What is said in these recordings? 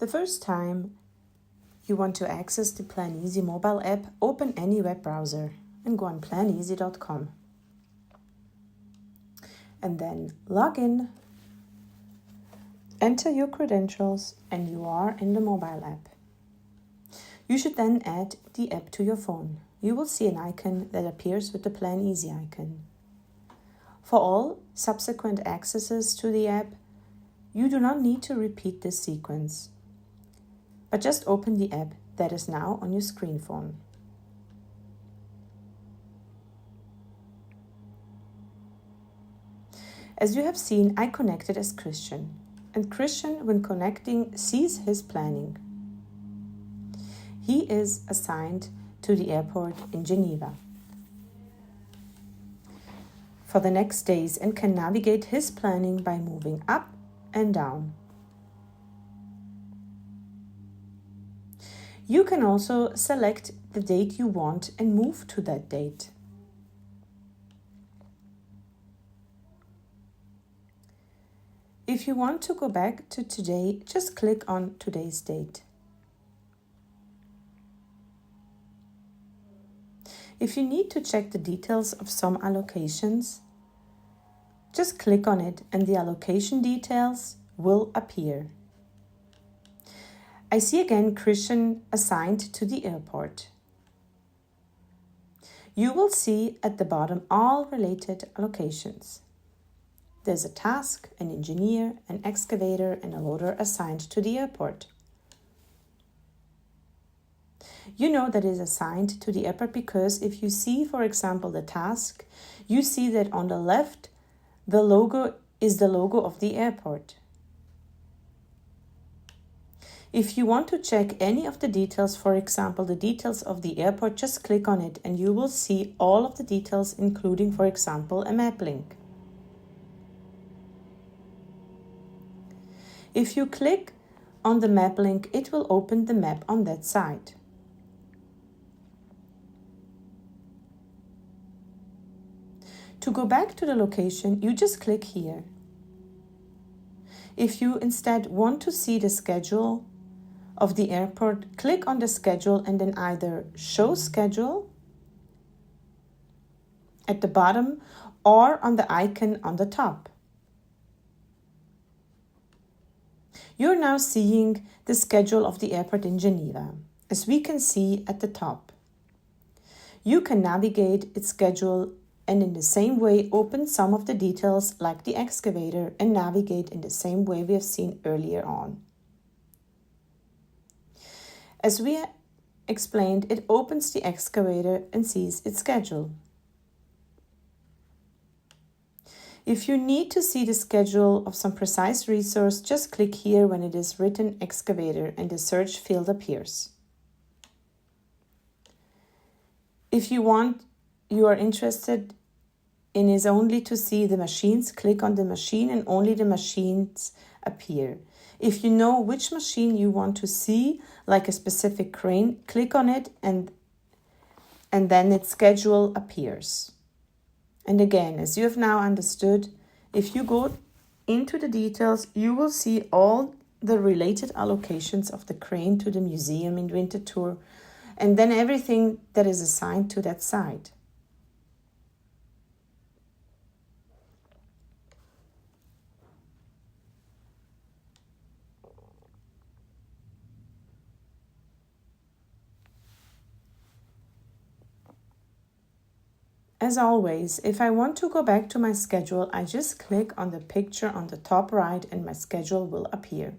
The first time you want to access the Planisy Mobile App, open any web browser and go on planisy.com. And then log in, enter your credentials, and you are in the mobile app. You should then add the app to your phone. You will see an icon that appears with the Planisy icon. For all subsequent accesses to the app, you do not need to repeat this sequence, but just open the app that is now on your screen phone. As you have seen, I connected as Christian, and Christian, when connecting, sees his planning. He is assigned to the airport in Geneva for the next days and can navigate his planning by moving up and down. You can also select the date you want and move to that date. If you want to go back to today, just click on today's date. If you need to check the details of some allocations, just click on it and the allocation details will appear. I see again Christian assigned to the airport. You will see at the bottom all related allocations. There's a task, an engineer, an excavator, and a loader assigned to the airport. You know that it is assigned to the airport because if you see, for example, the task, you see that on the left, the logo is the logo of the airport. If you want to check any of the details, for example, the details of the airport, just click on it and you will see all of the details, including, for example, a map link. If you click on the map link, it will open the map on that site. To go back to the location, you just click here. If you instead want to see the schedule of the airport, click on the schedule and then either show schedule at the bottom or on the icon on the top. You're now seeing the schedule of the airport in Geneva, as we can see at the top. You can navigate its schedule and in the same way open some of the details like the excavator and navigate in the same way we have seen earlier on. As we explained, it opens the excavator and sees its schedule. If you need to see the schedule of some precise resource, just click here when it is written excavator and the search field appears. If you are interested in is only to see the machines, click on the machine and only the machines appear. If you know which machine you want to see, like a specific crane, click on it and then its schedule appears. And again, as you have now understood, if you go into the details, you will see all the related allocations of the crane to the museum in Winterthur, and then everything that is assigned to that site. As always, if I want to go back to my schedule, I just click on the picture on the top right and my schedule will appear.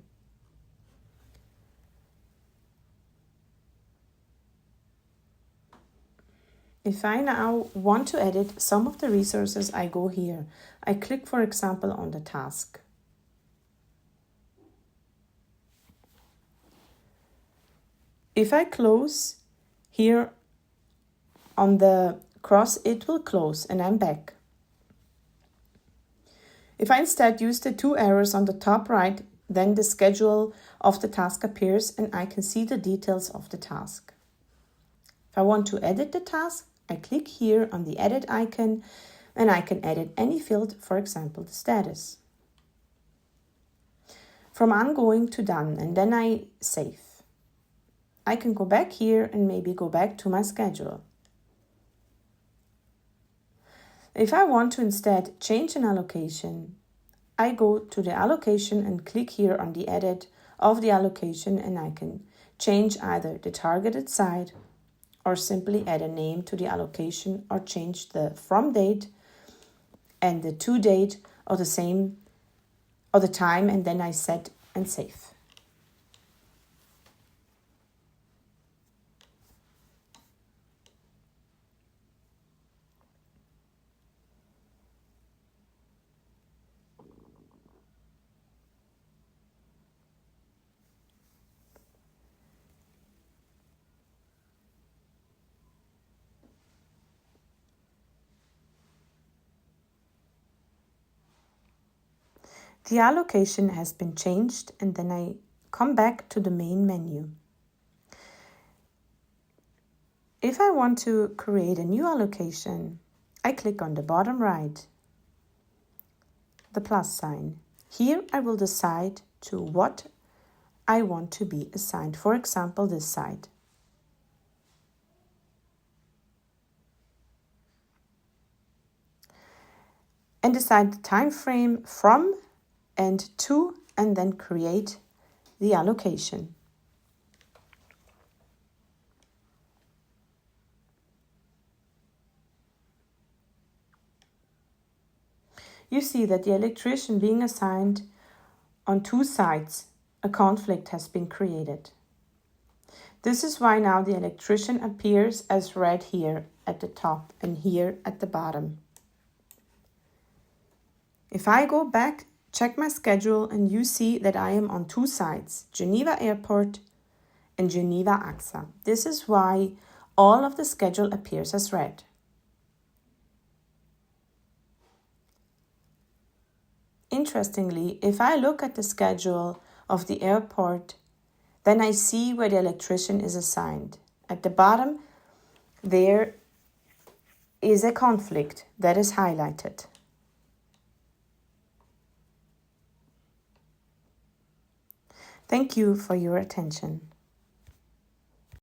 If I now want to edit some of the resources, I go here. I click, for example, on the task. If I close here on the cross, it will close and I'm back. If I instead use the two arrows on the top right, then the schedule of the task appears and I can see the details of the task. If I want to edit the task, I click here on the edit icon and I can edit any field, for example, the status. from ongoing to done, and then I save. I can go back here and maybe go back to my schedule. If I want to instead change an allocation, I go to the allocation and click here on the edit of the allocation, and I can change either the targeted site or simply add a name to the allocation or change the from date and the to date or the same or the time, and then I set and save. The allocation has been changed, and then I come back to the main menu. If I want to create a new allocation, I click on the bottom right, the plus sign. Here I will decide to what I want to be assigned, for example, this site. And decide the time frame from and to, and then create the allocation. You see that the electrician being assigned on 2 sites, a conflict has been created. This is why now the electrician appears as red here at the top and here at the bottom. If I go back, check my schedule, and you see that I am on 2 sites, Geneva Airport and Geneva AXA. This is why all of the schedule appears as red. Interestingly, if I look at the schedule of the airport, then I see where the electrician is assigned. At the bottom, there is a conflict that is highlighted. Thank you for your attention.